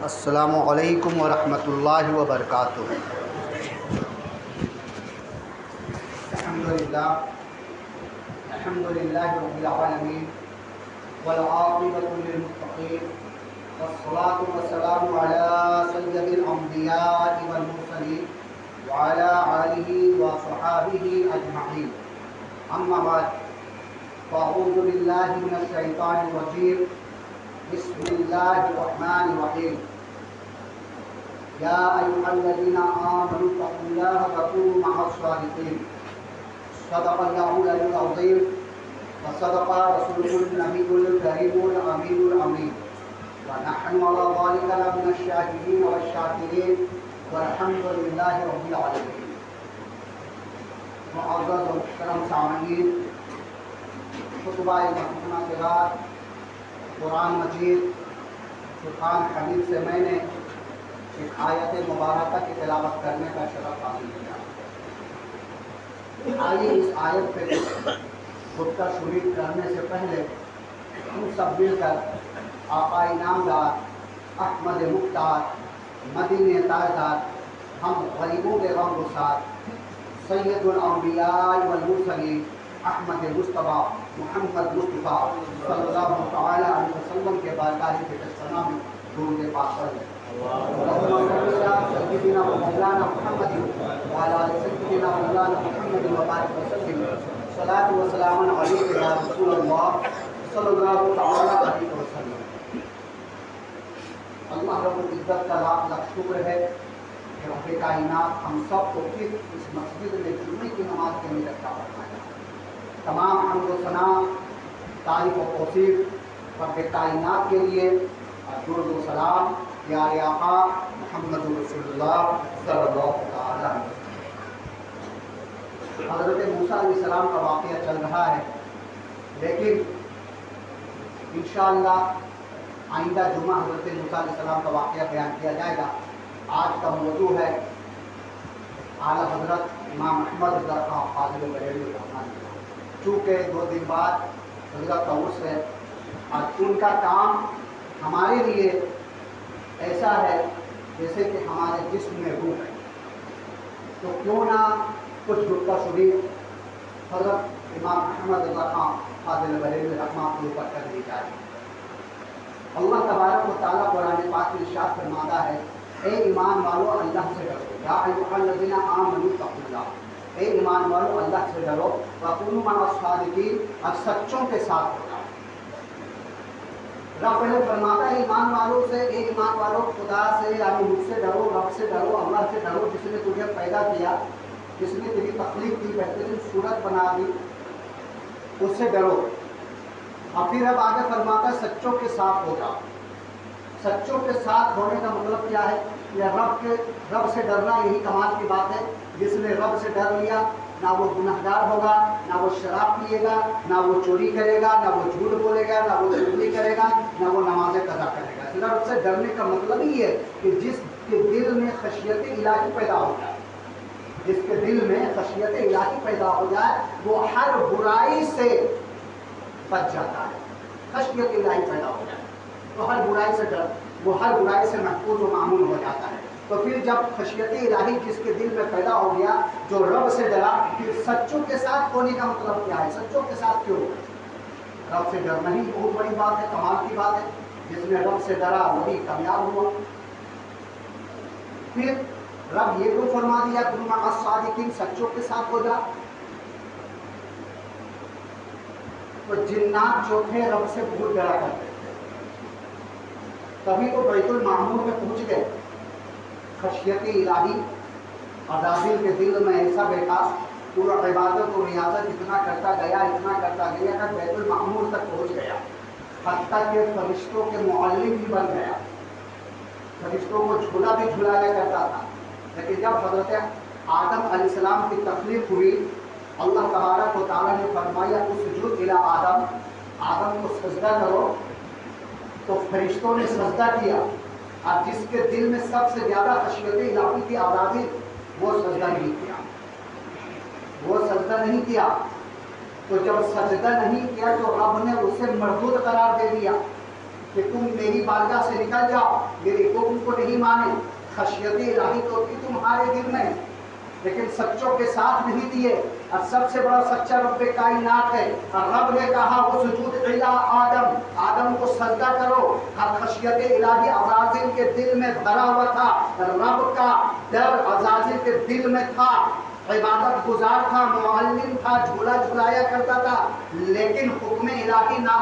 السلام علیکم ورحمۃ اللہ وبرکاتہ۔ الحمدللہ رب العالمین والعاقبۃ للمتقین والصلاة والسلام علی سید الانبیاء والمرسلین وعلی آلہ وصحبہ اجمعین، اما بعد فاعوذ باللہ من الشیطان الرجیم، بسم اللہ الرحمن الرحیم۔ یا ایھا الذین آمنوا اتقوا اللہ وکونوا مع الصادقین، صدق اللہ العلی العظیم وصدق رسولہ النبی الکریم الامین الامین، ونحن علی ذلک لمن الشاہدین والشاکرین والحمد للہ رب العالمین۔ معزز و محترم سامعین، خطبہ مرحومہ کے بعد قرآن مجید فرقان حمید سے میں نے ایک آیت مبارکہ کی تلاوت کرنے کا شرف حاصل کیا۔ آئیے اس آیت پہ خطبہ شروع کرنے سے پہلے ہم سب مل کر آقا انعامدار احمد مختار مدینہ تاجدار ہم غریبوں کے غم گسار سید الانبیاء والمرسلین احمد مصطفیٰ محمد مصطفیٰ صلی اللہ تعالی علیہ وسلم کے بارگاہ کے تجسمہ میں درود پاک پڑھیں۔ سیدنا مولانا محمد وعلی سیدنا مولانا محمد وبارک وسلم، صلاۃ و سلام علیک یا رسول اللہ صلی اللہ تعالی علیہ وسلم۔ اللہ رب العزت کا لاکھ لاکھ شکر ہے کہ رب کائنات ہم سب کو پھر اس مسجد میں جمعے کی نماز کے لیے رکھا فرمایا۔ تمام حمد و ثنا، تعریف و توصیف رب کائنات کے لیے، اور درود و سلام پیارے آقا محمد رسول اللہ صلی اللہ تعالی علیہ وسلم۔ حضرت موسیٰ علیہ السلام کا واقعہ چل رہا ہے، لیکن انشاءاللہ آئندہ جمعہ حضرت موسیٰ علیہ السلام کا واقعہ بیان کیا جائے گا۔ آج کا موضوع ہے اعلیٰ حضرت امام احمد رضا خان فاضل بریلوی رحمۃ اللہ۔ چونکہ 2 دن بعد حضرت کا عرس ہے اور ان کا کام ہمارے لیے ایسا ہے جیسے کہ ہمارے جسم میں روح ہے، تو کیوں نہ کچھ خطبہ شریف حضرت امام احمد رضا خان فاضل بریلوی رحمۃ اللہ پر کر دی جائے۔ اللہ تبارک و تعالیٰ قرآن پاک میں ارشاد فرماتا ہے، اے ایمان والو اللہ سے ڈرو، یا ایھا الذین آمنوا اتقوا اللہ، اے ایمان والو اللہ سے ڈرو، وکونوا مع الصادقین، اور سچوں کے ساتھ ہو جاؤ۔ رب پہلے فرماتا ہے ایمان والوں سے، اے ایمان والو خدا سے یعنی مجھ سے ڈرو، رب سے ڈرو، اللہ سے ڈرو جس نے تجھے پیدا کیا، جس نے تیری تخلیق کی، بہترین صورت بنا دی، اس سے ڈرو۔ اور پھر اب آگے فرماتا ہے سچوں کے ساتھ ہو جاؤ۔ سچوں کے ساتھ ہونے کا مطلب کیا ہے؟ یہ رب سے ڈرنا یہی کمال کی بات ہے۔ جس نے رب سے ڈر لیا، نہ وہ گنہگار ہوگا، نہ وہ شراب پیے گا، نہ وہ چوری کرے گا، نہ وہ جھوٹ بولے گا، نہ وہ چغلی کرے گا، نہ وہ نمازیں قضا کرے گا۔ رب سے ڈرنے کا مطلب ہی ہے کہ جس کے دل میں خشیت الہی پیدا ہو جائے، جس کے دل میں خشیت الہی پیدا ہو جائے، وہ ہر برائی سے بچ جاتا ہے۔ خشیت الہی پیدا ہو جائے تو ہر برائی سے وہ ہر برائی سے محفوظ و معمون ہو جاتا ہے۔ تو پھر جب خشیت الہی جس کے دل میں پیدا ہو گیا، جو رب سے ڈرا، پھر سچوں کے ساتھ ہونے کا مطلب کیا ہے؟ سچوں کے ساتھ کیوں؟ رب سے ڈرنا ہی بہت بڑی بات ہے، کمال کی بات ہے۔ جس نے رب سے ڈرا وہی کامیاب ہوا۔ پھر رب یہ تو فرما دیا کن مع الصادقین، سچوں کے ساتھ ہو جا۔ تو جنات جو تھے رب سے بہت ڈرا کرتے تھے، تبھی تو بیت المعمور میں پہنچ گئے۔ خشیت الہی عزازیل کے دل میں ایسا بیٹھا، پورا عبادت و ریاضت اتنا کرتا گیا کہ بیت المعمور تک پہنچ گیا، حتیٰ کہ فرشتوں کے معلم بھی بن گیا، فرشتوں کو جھولا بھی جھلایا کرتا تھا۔ لیکن جب حضرت آدم علیہ السلام کی تخلیق ہوئی، اللہ تبارک و تعالیٰ نے فرمایا اسجد الی آدم، آدم کو سجدہ کرو، تو فرشتوں نے سجدہ کیا، اور جس کے دل میں سب سے زیادہ خشیت الہی کی آزادی، وہ سجدہ نہیں کیا، تو جب سجدہ نہیں کیا تو رب نے اسے مردود قرار دے دیا کہ تم میری بارگاہ سے نکل جاؤ، میرے حکم کو نہیں مانے۔ خشیت الہی تو تھی تمہارے دل میں، لیکن سچوں کے ساتھ نہیں دیے۔ اور سب سے بڑا سچا رب کائنات ہے، اور رب نے کہا وہ سجود الی آدم، آدم کو سجدہ کرو۔ اور خشیت الہی عزازیل کے دل میں بھرا ہوا تھا، رب کا ڈر عزازیل کے دل میں تھا، عبادت گزار تھا، معلم تھا، جھولا جھلایا کرتا تھا، لیکن حکم الہی نہ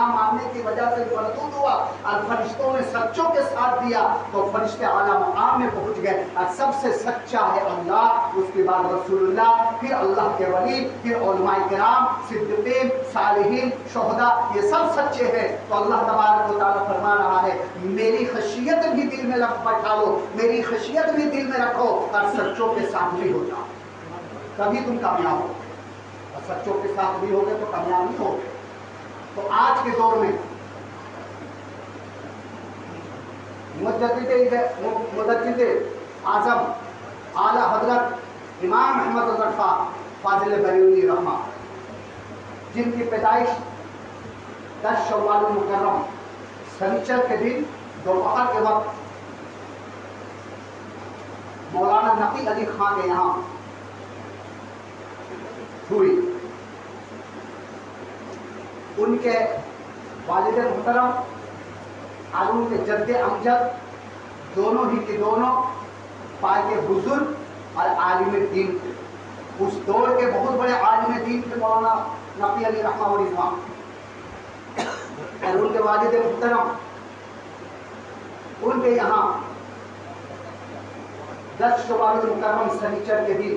ماننے کی وجہ سے مردود ہوا، اور فرشتوں نے سچوں کے ساتھ دیا تو فرشتے اعلیٰ مقام میں پہنچ گئے۔ اور سب سے سچا ہے اللہ، اس کے بعد رسول اللہ، پھر اللہ کے ولی، پھر علماء کرام، صدیقین، صالحین، شہداء، یہ سب سچے ہیں۔ تو اللہ تبارک و تعالیٰ فرما رہا ہے میری خشیت بھی دل میں بٹھا لو، میری خشیت بھی دل میں رکھو، اور سچوں کے ساتھ بھی ہو جاؤ، تبھی تم کامیاب ہو۔ اور سچوں کے ساتھ بھی ہوگے تو کامیاب نہیں ہوگے۔ تو آج کے دور میں مجدد اعظم اعلیٰ حضرت امام احمد رضا خان فاضل بریلوی رحمہ، جن کی پیدائش 10 شوال المکرم سنیچر کے دن دوپہر کے وقت مولانا نقی علی خان کے یہاں ہوئی، ان کے والد محترم اور ان کے جد امجد دونوں ہی کے دونوں پاک بزرگ اور عالم دین تھے۔ اس دور کے بہت بڑے عالم دین تھے مولانا نقی علی رحمہ و رضوان، اور ان کے والد محترم ان کے یہاں 10 شوال المکرم سنیچر کے دن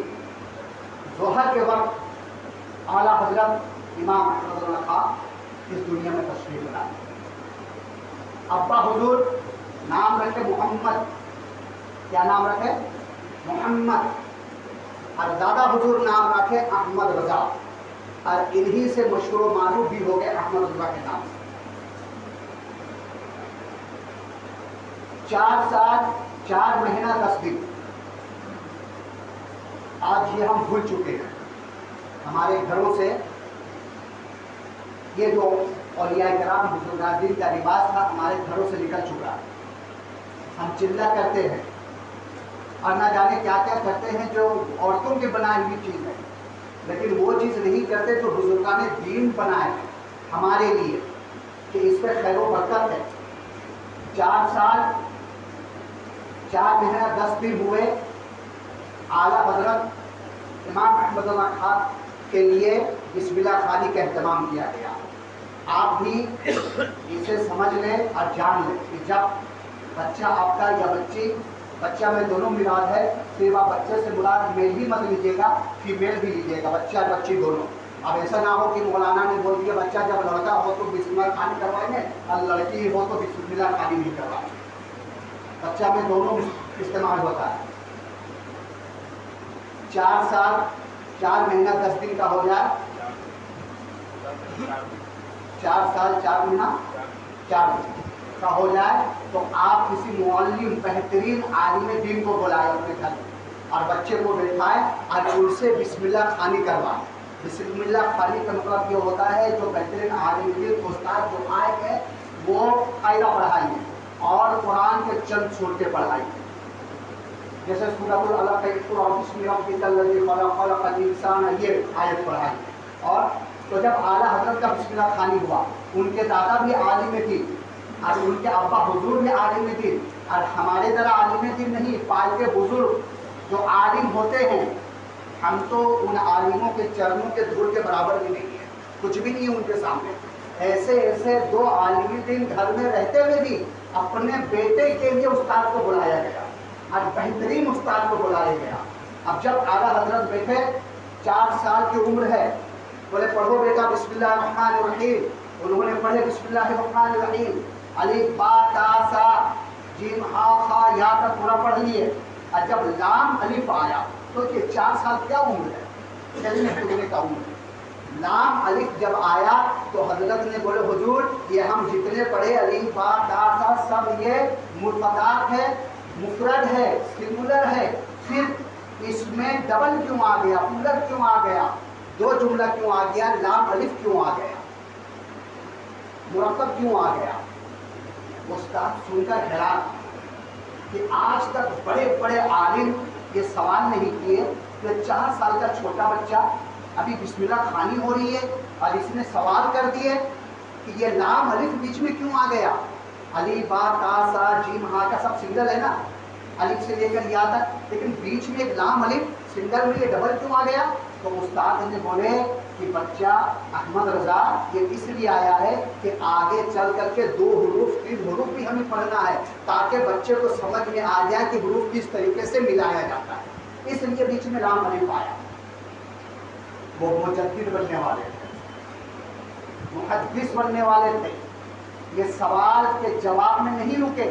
ظہر کے وقت اعلیٰ حضرت امام احمد رضا خان اس دنیا میں تشریف لائے۔ ابا حضور نام رکھے محمد، کیا نام رکھے؟ محمد، اور دادا حضور نام رکھے احمد رضا، اور انہی سے مشہور و معروف بھی ہو گئے احمد رضا کے نام سے۔ 4 سال 4 مہینہ 10 دن آج یہ ہم بھول چکے ہیں۔ ہمارے گھروں سے یہ جو اولیاء کرام بزرگان دین کا لباس تھا ہمارے گھروں سے نکل چکا ہے۔ ہم چلہ کرتے ہیں اور نہ جانے کیا کیا کرتے ہیں جو عورتوں کے بنائی ہوئی چیز ہے، لیکن وہ چیز نہیں کرتے جو بزرگان دین بنائے ہیں ہمارے لیے، کہ اس پہ خیر و برکت ہے۔ 4 سال 4 مہینہ 10 دن ہوئے اعلیٰ حضرت امام احمد رضا خان کے لیے بسم اللہ خانی کا اہتمام کیا گیا۔ آپ بھی اسے سمجھ لیں اور جان لیں کہ جب بچہ آپ کا یا بچی، بچہ میں دونوں مراد ہے، صرف آپ بچے سے مراد میل ہی مت لیجیے گا، فیمیل بھی لیجیے گا، بچہ اور بچی دونوں۔ اب ایسا نہ ہو کہ مولانا نے بول دیا بچہ جب لڑکا ہو تو بسم اللہ خانی کروائیں گے اور لڑکی ہو تو بسم اللہ خانی نہیں کروائیں گے۔ بچہ میں دونوں استعمال ہوتا ہے۔ 4 سال 4 مہینہ 10 دن کا ہو جائے، 4 سال 4 مہینہ 4 دن کا ہو جائے تو آپ کسی معلم بہترین عالم دین کو بلائے اپنے گھر اور بچے کو بٹھائے اور ان سے بسم اللہ خانی کروائے۔ بسم اللہ خانی کا مطلب یہ ہوتا ہے جو بہترین عالم دین استاد جو آئے ہیں وہ قاعدہ پڑھائیے اور قرآن کے چند سورتیں پڑھائیے، جیسے سورۃ العلق اقرأ بسم ربک الذی خلق خلق الانسان، یہ آیت پڑھائی۔ اور تو جب اعلیٰ حضرت کا بسم اللہ خانی ہوا، ان کے دادا بھی عالم تھی اور ان کے ابا حضور بھی عالم تھی، اور ہمارے طرح عالم دین نہیں، پال کے بزرگ جو عالم ہوتے ہیں، ہم تو ان عالموں کے چرنوں کے دھول کے برابر بھی نہیں ہیں، کچھ بھی نہیں ان کے سامنے۔ ایسے ایسے 2 عالم دین گھر میں رہتے ہوئے بھی اپنے بیٹے کے لیے استاد کو بلایا گیا اور بہترین استاد کو بلایا گیا۔ اب جب اعلیٰ حضرت بیٹھے، 4 سال کی عمر ہے، بولے پڑھو بیٹا بسم اللہ الرحمن الرحیم، انہوں نے پڑھے بسم اللہ الرحمن الرحیم، الف با تا سا جیم ہا خا یا تک پورا پڑھ لیے، اور جب لام الف آیا تو یہ 4 سال کیا عمر ہے؟ چلنے پھرنے کا عمر ہے۔ لام الف جب آیا تو حضرت نے بولے حضور یہ ہم جتنے پڑھے الف با تا سا سب یہ مرفقات ہے، مفرد ہے، سنگولر ہے، پھر اس میں ڈبل کیوں آ گیا، پلر کیوں آ گیا؟ دو جملہ کیوں آ گیا؟ لام الف کیوں آ گیا؟ مرکب کیوں آ گیا؟ استاد سن کر حیران کہ آج تک بڑے بڑے عالم یہ سوال نہیں کیے کہ 4 سال کا چھوٹا بچہ ابھی بسم اللہ خوانی ہو رہی ہے اور اس نے سوال کر دیے کہ یہ لام الف بیچ میں کیوں آ گیا؟ علی با تا سا جیم ہا کا سب سنگل ہے نا، الف سے لے کر یا تک، لیکن بیچ میں ایک لام الف سنگل میں یہ ڈبل کیوں آ گیا؟ تو استاد نے بولے کہ بچہ احمد رضا یہ اس لیے آیا ہے کہ آگے چل کر کے 2 حروف 3 حروف بھی ہمیں پڑھنا ہے تاکہ بچے کو سمجھ میں آ جائے کہ حروف کس طریقے سے ملایا جاتا ہے، اس لیے بیچ میں لام الف آیا۔ وہ مجدد بننے والے تھے، محدث بننے والے تھے، یہ سوال کے جواب میں نہیں رکے،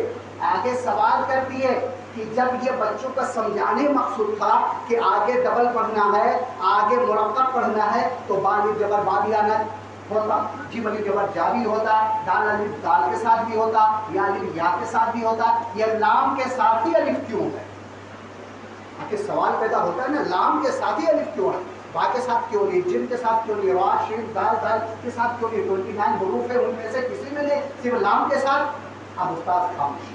آگے سوال کر دیے کہ جب یہ بچوں کا سمجھانے مقصود تھا کہ آگے ڈبل پڑھنا ہے، آگے مرکب پڑھنا ہے تو با الف جبر با بھی آنا ہوتا، جیم الف جبر جا بھی ہوتا، دال الف دال کے ساتھ بھی ہوتا، یا الف یا کے ساتھ بھی ہوتا، یہ لام کے ساتھ ہی الف کیوں ہے؟ آخر سوال پیدا ہوتا ہے نا، لام کے ساتھ ہی الف کیوں ہے؟ با کے ساتھ کیوں نہیں، جیم کے ساتھ کیوں نہیں، را شین دال دال کے ساتھ کیوں نہیں؟ 29 حروف ہے، ان میں سے کسی میں نہیں، صرف لام کے ساتھ۔ اب استاد خاموش،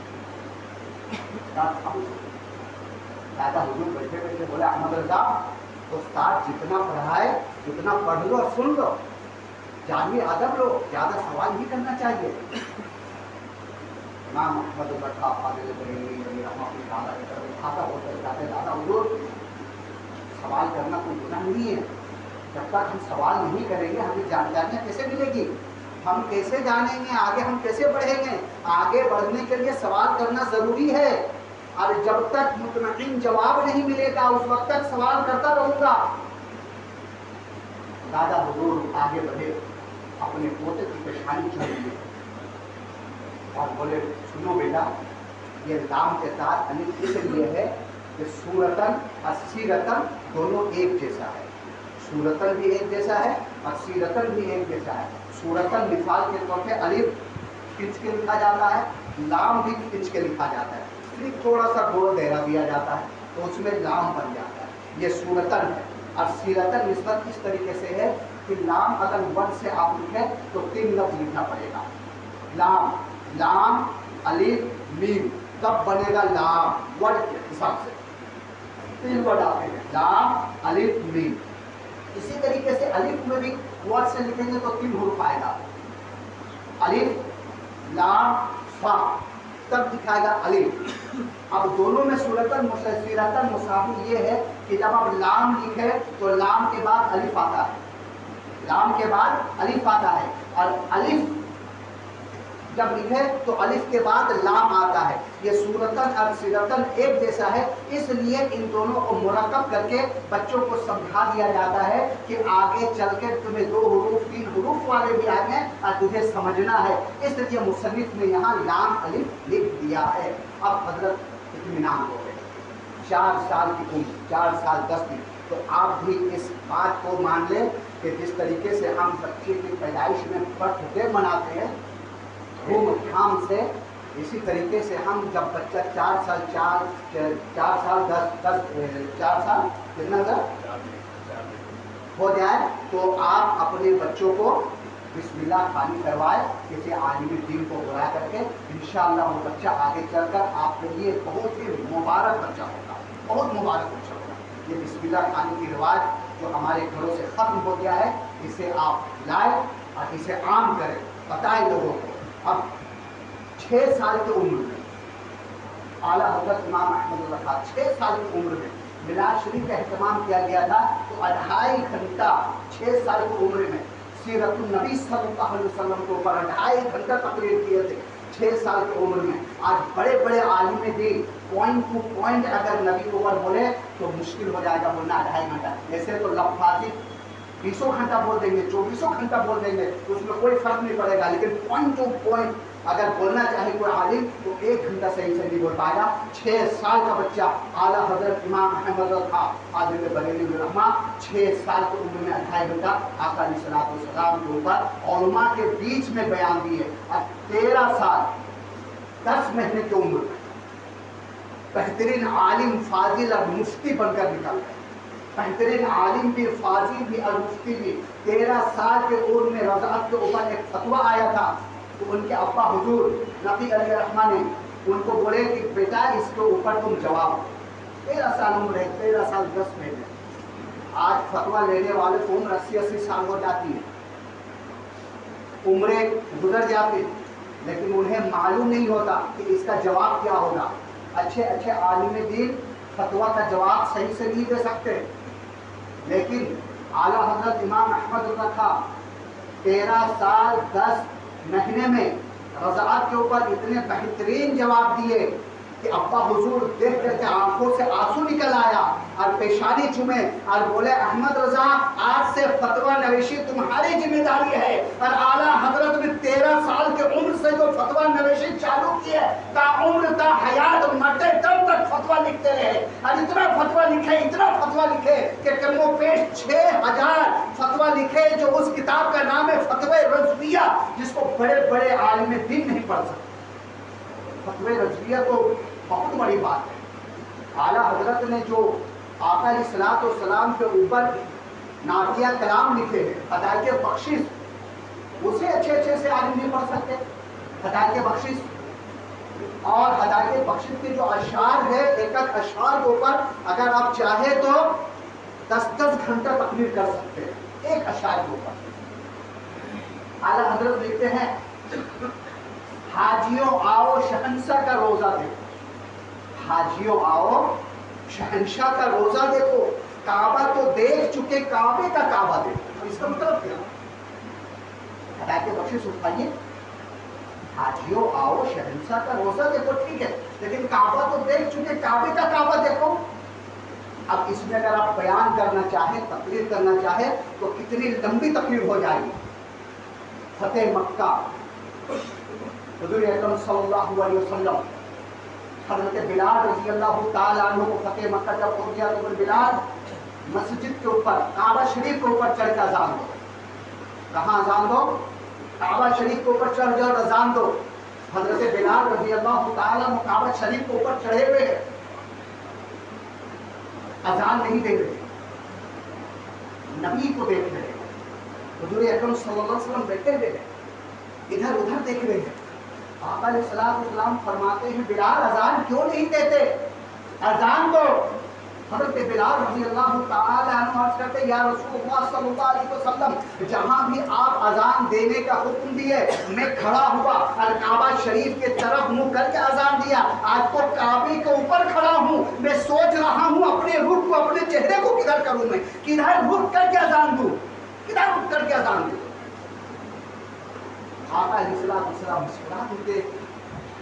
دادا حضور بیٹھے بیٹھے بولے احمد رضا استاد جتنا پڑھائے اتنا پڑھ لو اور سن لو، جانوی ادب لو، زیادہ سوال نہیں کرنا چاہیے۔ امام احمد رضا فاضل بریلوی کھاتا ہوتا جاتے دادا حضور سوال کرنا کوئی گناہ نہیں ہے، جب تک ہم سوال نہیں کریں گے ہمیں جانکاریاں کیسے ملے گی؟ ہم کیسے جانیں گے آگے، ہم کیسے بڑھیں گے؟ آگے بڑھنے کے لیے سوال کرنا ضروری ہے، اور جب تک مطمئن جواب نہیں ملے گا اس وقت تک سوال کرتا رہوں گا۔ دادا حضور آگے بڑھے، اپنے پوتے کی پیشانی چوم لیے اور بولے سنو بیٹا، یہ لام کے ساتھ الف اس لیے ہے کہ صورتاً اور سیرتاً دونوں ایک جیسا ہے، صورتاً بھی ایک جیسا ہے اور سیرتاً بھی ایک جیسا ہے۔ صورتاً مثال کے طور پہ الف کھنچ کے لکھا جاتا ہے، لام بھی کھنچ کے لکھا جاتا ہے، صرف تھوڑا سا گول دہرا دیا جاتا ہے تو اس میں لام بن جاتا ہے، یہ صورتاً ہے۔ اور سیرتاً نسبت اس طریقے سے ہے کہ لام اگر ون سے آپ لکھیں تو 3 لفظ لکھنا پڑے گا، لام لام الف میم، تب بنے گا لام، ورڈ کے حساب سے 3 ورڈ آتے ہیں، لام الف میم۔ اسی طریقے سے الف میں بھی ورڈ سے لکھیں گے تو 3 حروف آئے گا، الف لام فا، تب دکھائے گا الف۔ اب دونوں میں صورتاً سیرتاً مساوی یہ ہے کہ جب آپ لام لکھیں تو لام کے بعد الف آتا ہے، لام کے بعد الف آتا ہے، اور الف جب لکھے تو الف کے بعد لام آتا ہے، یہ صورتاً اور سیرتاً ایک جیسا ہے، اس لیے ان دونوں کو مرکب کر کے بچوں کو سمجھا دیا جاتا ہے کہ آگے چل کے تمہیں 2 حروف 3 حروف والے بھی آئے ہیں اور تجھے سمجھنا ہے، اس لیے مصنف نے یہاں لام الف لکھ دیا ہے۔ اب حضرت اطمینان ہو گئے، 4 سال کی عمر، 4 سال 10 دن، تو آپ بھی اس بات کو مان لیں کہ جس طریقے سے ہم بچے کی پیدائش میں برتھ ڈے مناتے ہیں دھوم دھام سے، اسی طریقے سے ہم جب بچہ 4 سال 10 ہو جائے تو آپ اپنے بچوں کو بسم اللہ خوانی کروائے، کسی عالم دین کو بلا کر کے، انشاءاللہ وہ بچہ آگے چل کر آپ کے لیے بہت ہی مبارک بچہ ہوگا، بہت مبارک بچہ ہوگا۔ یہ بسم اللہ خوانی کی رواج جو ہمارے گھروں سے ختم ہو گیا ہے، اسے آپ لائیں اور اسے عام کریں، بتائیں لوگوں کو۔ اب 6 سال کی عمر میں اعلیٰ حضرت امام احمد رضا 6 سال کی عمر میں میلاد شریف کا اہتمام کیا گیا تھا، تو 2.5 گھنٹہ 6 سال کی عمر میں سیرت النبی صلی اللہ علیہ وسلم کے اوپر 2.5 گھنٹہ تقریر کیے تھے 6 سال کی عمر میں۔ آج بڑے بڑے عالم دین پوائنٹ ٹو پوائنٹ اگر نبی کے اوپر بولے تو مشکل ہو جائے گا بولنا 2.5 گھنٹہ، ایسے تو لفاظی 20 گھنٹہ بول دیں گے، 24 گھنٹہ بول دیں گے، اس میں کوئی فرق نہیں پڑے گا، لیکن پوائنٹ ٹو پوائنٹ اگر بولنا چاہے کوئی عالم تو 1 گھنٹہ صحیح سے نہیں بول پائے گا۔ 6 سال کا بچہ اعلیٰ حضرت امام احمد رضا فاضل بریلوی رحمہ 6 سال کی عمر میں 2.5 گھنٹہ آقا علیہ الصلوۃ والسلام کے اوپر علماء کے بیچ میں بیان دیے، اور 13 سال 10 مہینے کی عمر میں بہترین عالم فاضل اور مفتی بن کر نکل گئے۔ بہترین عالم بھی، فاضل بھی اور مفتی بھی، 13 سال کے عمر میں رضاعت کے اوپر ایک فتویٰ آیا تھا، تو ان کے ابا حضور نبی علیہ الرحمٰ نے ان کو بولے کہ بیٹا اس کے اوپر تم جواب دو. 13 سال عمر ہے، 13 سال 10 مہینے. آج فتویٰ لینے والے کو عمر 80 سال ہو جاتی ہے، عمریں گزر جاتی، لیکن انہیں معلوم نہیں ہوتا کہ اس کا جواب کیا ہوگا. اچھے اچھے عالم دین فتویٰ کا جواب صحیح سے نہیں دے سکتے، لیکن اعلیٰ حضرت امام احمد رضا خان 13 سال 10 مہینے میں رضاعت کے اوپر اتنے بہترین جواب دیے کہ ابا حضور دیکھ کر کے آنکھوں سے آنسو نکل آیا اور پیشانی چومے اور بولے احمد رضا آج سے فتویٰ نویسی تمہاری ذمہ داری ہے. اور اعلیٰ حضرت نے 13 سال کے عمر سے جو فتویٰ نویسی چالو کی ہے، تا عمر تا حیات مرتے دم تک فتویٰ لکھتے رہے، اور اتنا فتویٰ لکھے کہ کم و بیش 6000 فتویٰ لکھے، جو اس کتاب کا نام ہے فتوی رضویہ، جس کو بڑے بڑے عالم دین نہیں پڑھ سکتے. فتوی رضویہ تو بہت بڑی بات ہے. اعلیٰ حضرت نے جو آقا علیہ الصلوۃ والسلام کے اوپر نعتیہ کلام لکھے ہیں، ہدایت بخشش، اسے اچھے سے عالم نہیں پڑھ سکتے. ہدایت بخشش اور ہدایت بخشش کے جو اشعار ہے، ایک اشعار کے اوپر اگر آپ چاہے تو 10 گھنٹہ تقریر کر سکتے ہیں ایک اشعار کے اوپر. اعلیٰ حضرت لکھتے ہیں حاجیوں آؤ شہنشاہ کا روزہ دیکھو، حاجیوں آؤ شہنشاہ کا روزہ دیکھو، کعبہ تو دیکھ چکے کعبے کا کعبہ دیکھو. اس کا مطلب کیا؟ ہدایت بخشش اٹھائیے، حاجیوں آؤ شہنشاہ کا روزہ دیکھو، ٹھیک ہے، لیکن کعبہ تو دیکھ چکے کعبے کا کعبہ دیکھو. اب اس میں اگر آپ بیان کرنا چاہیں، تقریر کرنا چاہیں تو کتنی لمبی تقریر ہو جائے گی. فتح مکہ، حضور اکرم صلی اللہ علیہ وسلم حضرت بلال رضی اللہ تعالیٰ عنہ کو فتح مکہ جب ہو گیا تو بلال مسجد کے اوپر کعبہ شریف کے اوپر چڑھ کے اذان دو. کہاں اذان دو؟ کعبہ شریف کے اوپر چڑھ جاؤ اور اذان دو. حضرت بلال رضی اللہ تعالیٰ عنہ کعبہ شریف کے اوپر چڑھے ہوئے ہیں، اذان نہیں دے رہے، نبی کو دیکھ رہے ہیں. حضور اکرم صلی اللہ علیہ وسلم بیٹھے ہوئے ہیں، ادھر ادھر دیکھ رہے ہیں. آقا علیہ السلام فرماتے ہیں بلال اذان کیوں نہیں دیتے، اذان دو. حضرت بلال رضی اللہ تعالی عنہ عرض کرتے یا رسول اللہ صلی اللہ علیہ وسلم، جہاں بھی آپ اذان دینے کا حکم دیے میں کھڑا ہوا اور کعبہ شریف کے طرف منہ کر کے اذان دیا. آج تو کعبے کے اوپر کھڑا ہوں، میں سوچ رہا ہوں اپنے رخ کو، اپنے چہرے کو کدھر کروں، میں کدھر رخ کر کے اذان دوں، کدھر رخ کر کے اذان دوں. آقا علیہ السلام مسکرا دیتے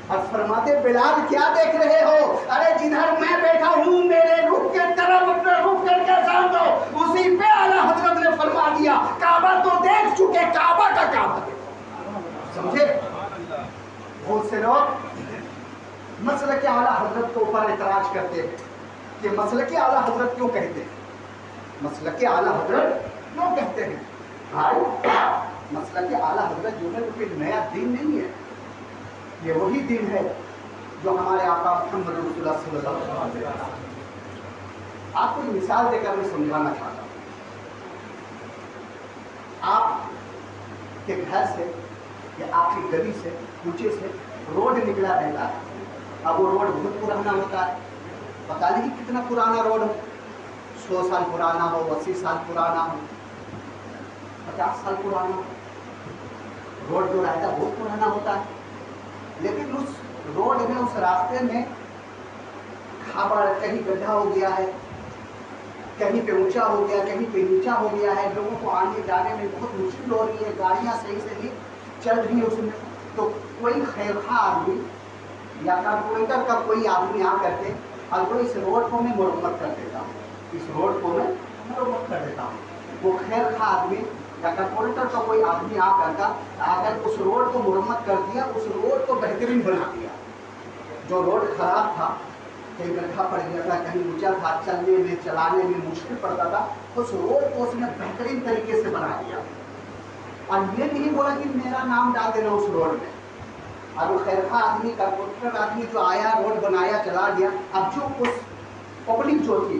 اور فرماتے بلال کیا دیکھ رہے ہو؟ ارے جدھر میں بیٹھا ہوں میرے رخ کے طرف اپنا رخ کر کے اذان دو. اسی پہ اعلیٰ حضرت نے فرما دیا کعبہ تو دیکھ چکے کعبہ کا کعبہ دیکھو. سمجھے؟ بہت سے لوگ مسلک اعلیٰ حضرت کے اوپر اعتراض کرتے ہیں کہ مسلک اعلیٰ حضرت کیوں کہتے ہیں، مسلک اعلیٰ حضرت کیوں کہتے ہیں. بھائی مسلک اعلیٰ حضرت جو ہے وہ کوئی نیا دین نہیں ہے، یہ وہی دین ہے جو ہمارے آقا محمد رسول اللہ صلی اللہ علیہ وسلم. آپ کو ایک مثال دے کر میں سمجھانا چاہتا ہوں. آپ کے گھر سے یا آپ کی گلی سے کوچے سے روڈ نکلا رہتا ہے. اب وہ روڈ بہت پرانا ہوتا ہے، پتا نہیں کتنا پرانا روڈ ہو، 100 سال پرانا ہو، 80 سال پرانا ہو، 50 سال پرانا ہو. روڈ جو رہتا ہے بہت پرانا ہوتا ہے، لیکن اس روڈ میں، اس راستے میں کھابڑ، کہیں گڈھا ہو گیا ہے، کہیں پہ اونچا ہو گیا، کہیں پہ نیچا ہو گیا ہے. لوگوں کو آنے جانے میں بہت مشکل ہو رہی ہے، گاڑیاں صحیح سے نہیں چل رہی ہے اس میں. تو کوئی خیرخواہ آدمی یا کارپوریٹر کا کوئی آدمی آ کر کے اور وہ اس روڈ کو میں مرمت کر دیتا ہوں، اس روڈ کو میں مرمت کر دیتا ہوں. وہ خیرخواہ آدمی یا کارپوریٹر کا کوئی آدمی آ کر اس روڈ کو مرمت کر دیا، اس روڈ کو بہترین بنا دیا. جو روڈ خراب تھا، کہیں گڈھا پڑ گیا تھا، کہیں اونچا تھا، چلنے میں چلانے میں مشکل پڑتا تھا، اس روڈ کو اس نے بہترین طریقے سے بنا دیا. اور یہ نہیں بولا کہ میرا نام ڈال دینا اس روڈ میں. اور وہ خیرخواہ آدمی، کارپوریٹر آدمی جو آیا، روڈ بنایا، چلا دیا. اب جو اس پبلک جو تھی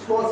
100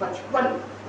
55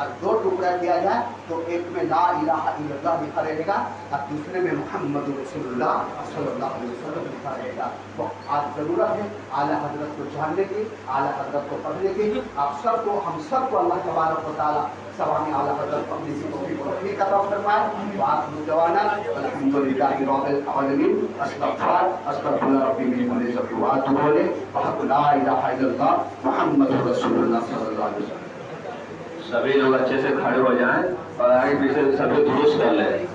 اور 2 ٹکڑا کیا جائے تو ایک میں لا الہ الا اللہ لکھا رہے گا اور دوسرے میں محمد رسول اللہ صلی اللہ علیہ وسلم لکھا رہے گا. تو آج ضرورت ہے اعلیٰ حضرت کو جاننے کی، اعلیٰ حضرت کو پڑھنے کی. آپ سب کو، ہم سب کو اللہ تبارک و تعالیٰ سوانی اعلیٰ حضرت کو اپنی توفیق و تقدیر عطا فرمائے. وآخر دعوانا الحمد للہ رب العالمین. استغفر اللہ ربی من کل ذنب واتوب الیہ وحق لا الہ الا اللہ محمد رسول اللہ صلی اللہ علیہ وسلم. سبھی لوگ اچھے سے کھڑے ہو جائیں اور آگے پیچھے سبھی درست کر لیں.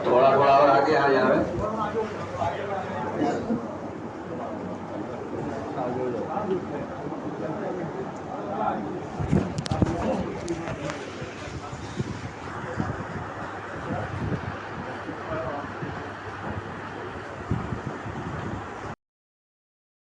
تھوڑا تھوڑا اور آگے آ جائیں.